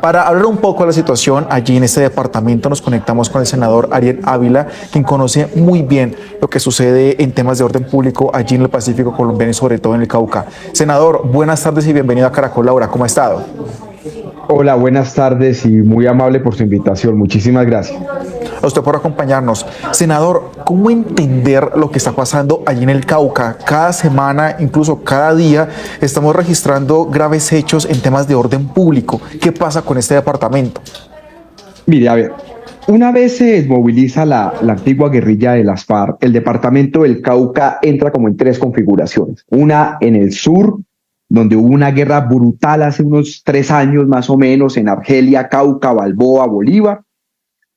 Para hablar un poco de la situación allí en este departamento, nos conectamos con el senador Ariel Ávila, quien conoce muy bien lo que sucede en temas de orden público allí en el Pacífico colombiano y sobre todo en el Cauca. Senador, buenas tardes y bienvenido a Caracol Laura. ¿Cómo ha estado? Hola, buenas tardes y muy amable por su invitación. Muchísimas gracias. A usted por acompañarnos. Senador, ¿cómo entender lo que está pasando allí en el Cauca? Cada semana, incluso cada día, estamos registrando graves hechos en temas de orden público. ¿Qué pasa con este departamento? Mire, a ver, una vez se desmoviliza la antigua guerrilla de las FARC, el departamento del Cauca entra como en tres configuraciones. Una en el sur, donde hubo una guerra brutal hace unos 3 años más o menos en Argelia, Cauca, Balboa, Bolívar.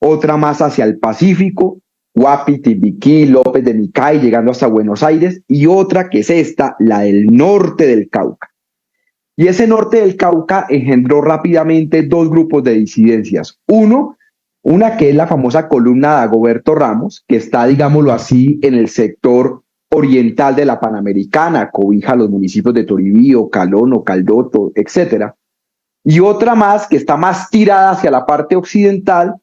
Otra más hacia el Pacífico, Guapi, Timbiquí, López de Micay, llegando hasta Buenos Aires. Y otra que es esta, la del norte del Cauca. Y ese norte del Cauca engendró rápidamente dos grupos de disidencias. Una que es la famosa columna de Dagoberto Ramos, que está, digámoslo así, en el sector oriental de la Panamericana, cobija los municipios de Toribío, Calono, Caldoto, etcétera. Y otra más que está más tirada hacia la parte occidental,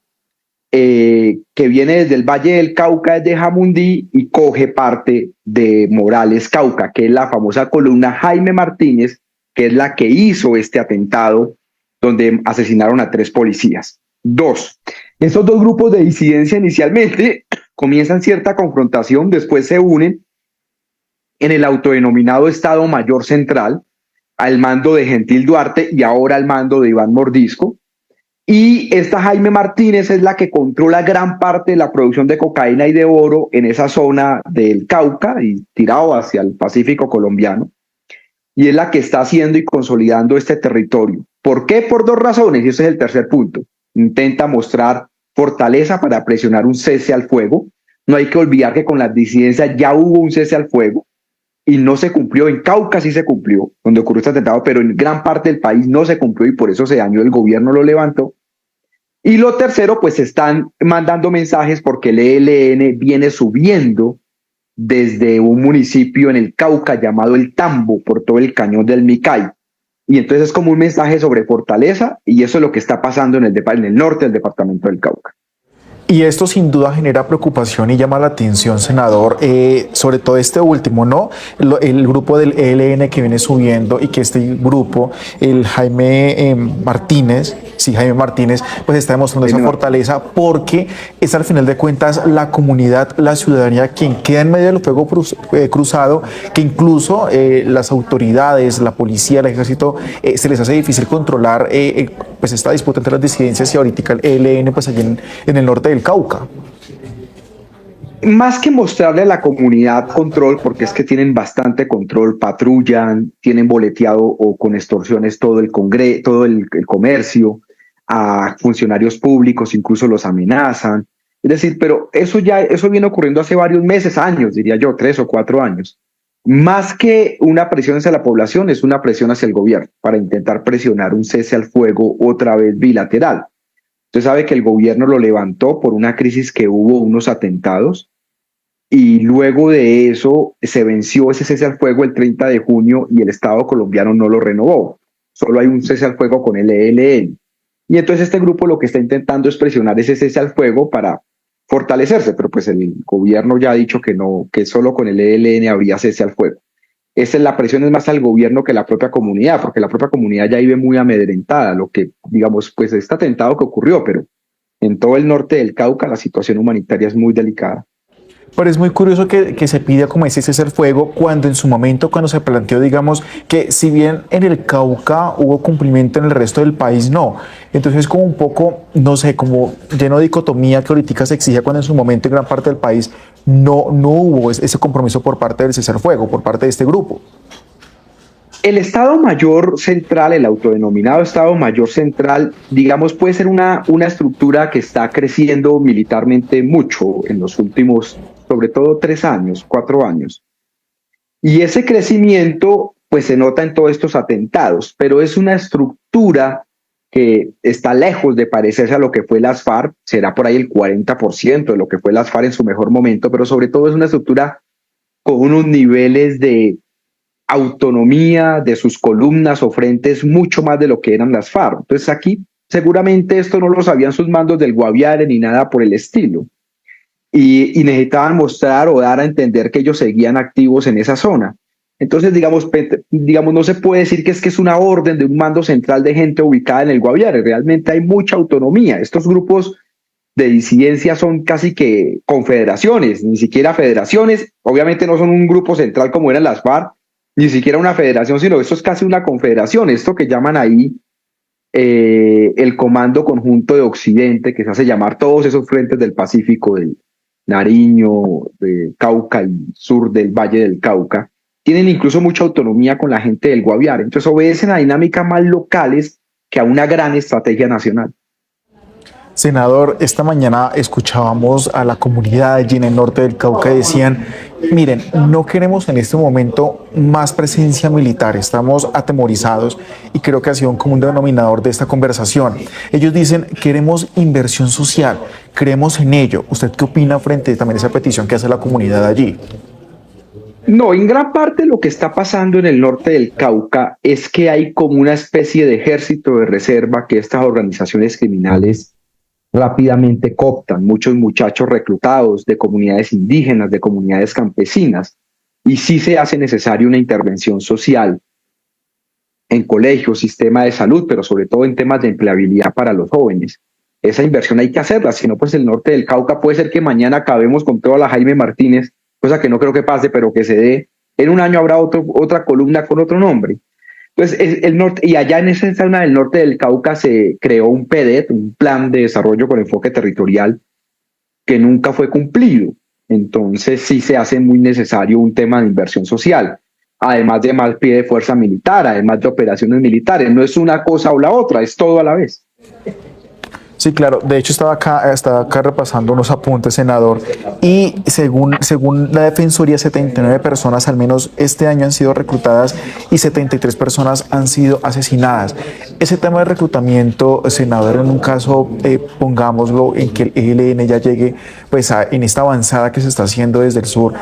que viene desde el Valle del Cauca, desde Jamundí, y coge parte de Morales Cauca, que es la famosa columna Jaime Martínez, que es la que hizo este atentado donde asesinaron a 3 policías. Estos dos grupos de disidencia inicialmente comienzan cierta confrontación, después se unen en el autodenominado Estado Mayor Central, al mando de Gentil Duarte y ahora al mando de Iván Mordisco. Y esta Jaime Martínez es la que controla gran parte de la producción de cocaína y de oro en esa zona del Cauca y tirado hacia el Pacífico colombiano. Y es la que está haciendo y consolidando este territorio. ¿Por qué? Por 2 razones, y ese es el tercer punto. Intenta mostrar fortaleza para presionar un cese al fuego. No hay que olvidar que con las disidencias ya hubo un cese al fuego y no se cumplió. En Cauca sí se cumplió, donde ocurrió este atentado, pero en gran parte del país no se cumplió y por eso se dañó, el gobierno lo levantó. Y lo tercero, pues están mandando mensajes porque el ELN viene subiendo desde un municipio en el Cauca llamado El Tambo, por todo el cañón del Micay. Y entonces es como un mensaje sobre fortaleza, y eso es lo que está pasando en el norte del departamento del Cauca. Y esto sin duda genera preocupación y llama la atención, senador, sobre todo este último, ¿no? El grupo del ELN que viene subiendo y que este grupo, el Jaime Martínez, Jaime Martínez, pues está demostrando esa fortaleza porque es al final de cuentas la comunidad, la ciudadanía quien queda en medio del fuego cruzado, que incluso las autoridades, la policía, el ejército, se les hace difícil controlar pues esta disputa entre las disidencias y ahorita el ELN pues allí en el norte del Cauca. Más que mostrarle a la comunidad control, porque es que tienen bastante control, patrullan, tienen boleteado o con extorsiones todo el comercio, a funcionarios públicos incluso los amenazan. Es decir, pero eso viene ocurriendo hace varios meses, años, diría yo, 3 o 4 años. Más que una presión hacia la población, es una presión hacia el gobierno para intentar presionar un cese al fuego otra vez bilateral. Usted sabe que el gobierno lo levantó por una crisis que hubo, unos atentados, y luego de eso se venció ese cese al fuego el 30 de junio y el Estado colombiano no lo renovó. Solo hay un cese al fuego con el ELN. Y entonces este grupo lo que está intentando es presionar ese cese al fuego para fortalecerse, pero pues el gobierno ya ha dicho que no, que solo con el ELN habría cese al fuego. La presión es más al gobierno que a la propia comunidad, porque la propia comunidad ya vive muy amedrentada, lo que, digamos, pues este atentado que ocurrió, pero en todo el norte del Cauca la situación humanitaria es muy delicada. Pero es muy curioso que se pida como ese cese al fuego cuando en su momento, cuando se planteó, digamos, que si bien en el Cauca hubo cumplimiento, en el resto del país no. Entonces es como un poco, no sé, como lleno de dicotomía que ahorita se exige cuando en su momento en gran parte del país no hubo ese compromiso por parte del cese al fuego, por parte de este grupo. El Estado Mayor Central, el autodenominado Estado Mayor Central, digamos, puede ser una estructura que está creciendo militarmente mucho en los últimos, sobre todo 3 años, 4 años. Y ese crecimiento, pues se nota en todos estos atentados, pero es una estructura que está lejos de parecerse a lo que fue las FARC, será por ahí el 40% de lo que fue las FARC en su mejor momento, pero sobre todo es una estructura con unos niveles de autonomía de sus columnas o frentes mucho más de lo que eran las FARC. Entonces aquí seguramente esto no lo sabían sus mandos del Guaviare ni nada por el estilo. Y necesitaban mostrar o dar a entender que ellos seguían activos en esa zona. Entonces, digamos, no se puede decir que es una orden de un mando central de gente ubicada en el Guaviare. Realmente hay mucha autonomía. Estos grupos de disidencia son casi que confederaciones, ni siquiera federaciones. Obviamente no son un grupo central como eran las FARC, ni siquiera una federación, sino esto es casi una confederación. Esto que llaman ahí el Comando Conjunto de Occidente, que se hace llamar todos esos frentes del Pacífico, del Nariño, de Cauca y sur del Valle del Cauca, tienen incluso mucha autonomía con la gente del Guaviare. Entonces obedecen a dinámicas más locales que a una gran estrategia nacional. Senador, esta mañana escuchábamos a la comunidad allí en el norte del Cauca y decían, miren, no queremos en este momento más presencia militar, estamos atemorizados y creo que ha sido un común denominador de esta conversación. Ellos dicen, queremos inversión social, creemos en ello. ¿Usted qué opina frente también a esa petición que hace la comunidad allí? No, en gran parte lo que está pasando en el norte del Cauca es que hay como una especie de ejército de reserva que estas organizaciones criminales rápidamente cooptan, muchos muchachos reclutados de comunidades indígenas, de comunidades campesinas, y sí se hace necesaria una intervención social en colegios, sistema de salud, pero sobre todo en temas de empleabilidad para los jóvenes. Esa inversión hay que hacerla, si no, pues el norte del Cauca puede ser que mañana acabemos con toda la Jaime Martínez, cosa que no creo que pase, pero que se dé. En un año habrá otra columna con otro nombre. Entonces, el norte, y allá en esa zona del norte del Cauca se creó un PDET, un plan de desarrollo con enfoque territorial, que nunca fue cumplido. Entonces, sí se hace muy necesario un tema de inversión social, además de más pie de fuerza militar, además de operaciones militares. No es una cosa o la otra, es todo a la vez. Sí, claro. De hecho, estaba acá repasando unos apuntes, senador, y según la Defensoría, 79 personas al menos este año han sido reclutadas y 73 personas han sido asesinadas. Ese tema de reclutamiento, senador, en un caso, pongámoslo, en que el ELN ya llegue pues en esta avanzada que se está haciendo desde el sur,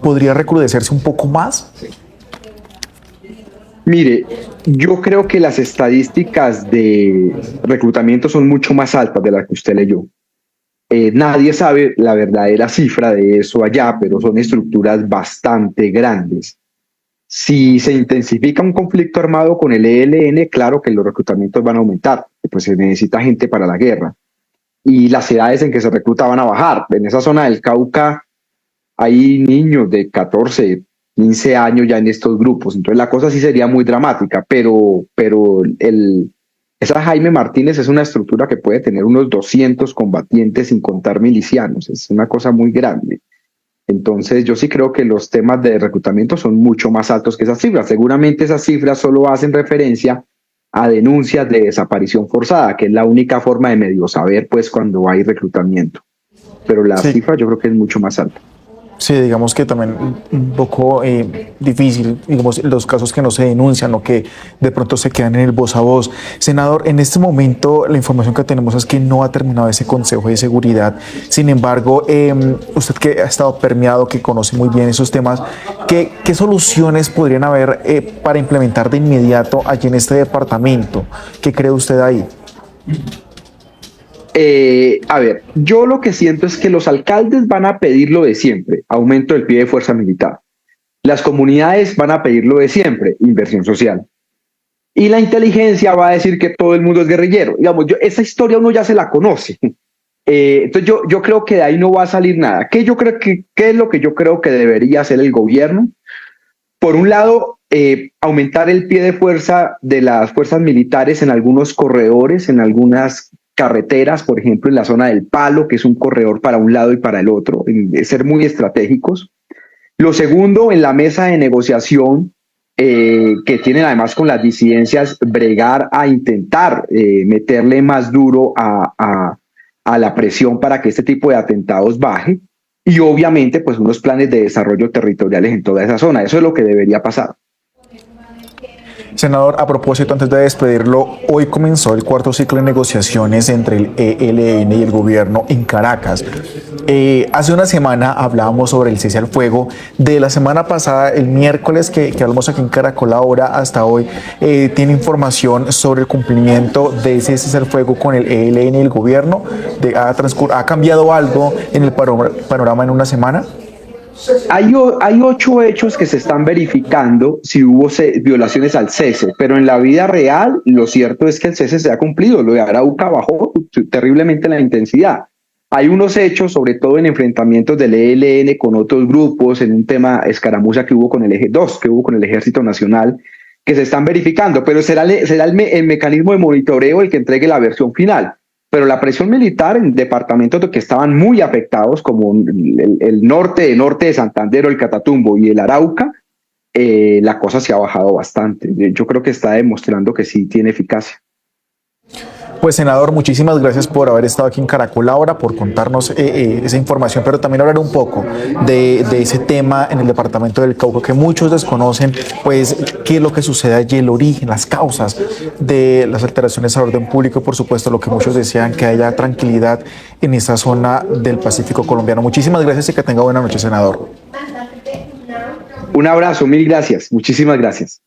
¿podría recrudecerse un poco más? Mire, yo creo que las estadísticas de reclutamiento son mucho más altas de las que usted leyó. Nadie sabe la verdadera cifra de eso allá, pero son estructuras bastante grandes. Si se intensifica un conflicto armado con el ELN, claro que los reclutamientos van a aumentar, pues se necesita gente para la guerra. Y las edades en que se recluta van a bajar. En esa zona del Cauca hay niños de 14, 15 años ya en estos grupos, entonces la cosa sí sería muy dramática, pero esa Jaime Martínez es una estructura que puede tener unos 200 combatientes sin contar milicianos, es una cosa muy grande. Entonces yo sí creo que los temas de reclutamiento son mucho más altos que esas cifras. Seguramente esas cifras solo hacen referencia a denuncias de desaparición forzada, que es la única forma de medio saber pues cuando hay reclutamiento. Pero la cifra yo creo que es mucho más alta. Sí, digamos que también un poco difícil, digamos, los casos que no se denuncian o que de pronto se quedan en el voz a voz. Senador, en este momento la información que tenemos es que no ha terminado ese Consejo de Seguridad. Sin embargo, usted que ha estado permeado, que conoce muy bien esos temas, ¿qué soluciones podrían haber para implementar de inmediato allí en este departamento? ¿Qué cree usted ahí? A ver, yo lo que siento es que los alcaldes van a pedir lo de siempre, aumento del pie de fuerza militar. Las comunidades van a pedir lo de siempre, inversión social. Y la inteligencia va a decir que todo el mundo es guerrillero. Digamos, esa historia uno ya se la conoce. Entonces yo creo que de ahí no va a salir nada. ¿Qué es lo que yo creo que debería hacer el gobierno? Por un lado, aumentar el pie de fuerza de las fuerzas militares en algunos corredores, en algunas carreteras, por ejemplo, en la zona del Palo, que es un corredor para un lado y para el otro, ser muy estratégicos. Lo segundo, en la mesa de negociación, que tienen además con las disidencias, bregar a intentar meterle más duro a la presión para que este tipo de atentados baje. Y obviamente, pues unos planes de desarrollo territoriales en toda esa zona. Eso es lo que debería pasar. Senador, a propósito, antes de despedirlo, hoy comenzó el cuarto ciclo de negociaciones entre el ELN y el gobierno en Caracas. Hace una semana hablábamos sobre el cese al fuego. De la semana pasada, el miércoles que hablamos aquí en Caracol Ahora, hasta hoy, tiene información sobre el cumplimiento de ese cese al fuego con el ELN y el gobierno. ¿Ha cambiado algo en el panorama en una semana? Hay 8 hechos que se están verificando si hubo violaciones al cese, pero en la vida real lo cierto es que el cese se ha cumplido. Lo de Arauca bajó terriblemente la intensidad. Hay unos hechos, sobre todo en enfrentamientos del ELN con otros grupos, en un tema escaramuza que hubo con el Eje 2, que hubo con el Ejército Nacional, que se están verificando, pero será el mecanismo de monitoreo el que entregue la versión final. Pero la presión militar en departamentos que estaban muy afectados, como el norte de Santander o el Catatumbo y el Arauca, la cosa se ha bajado bastante. Yo creo que está demostrando que sí tiene eficacia. Pues, senador, muchísimas gracias por haber estado aquí en Caracol Ahora, por contarnos esa información, pero también hablar un poco de ese tema en el departamento del Cauca que muchos desconocen, pues qué es lo que sucede allí, el origen, las causas de las alteraciones al orden público y, por supuesto, lo que muchos desean, que haya tranquilidad en esa zona del Pacífico colombiano. Muchísimas gracias y que tenga buena noche, senador. Un abrazo, mil gracias, muchísimas gracias.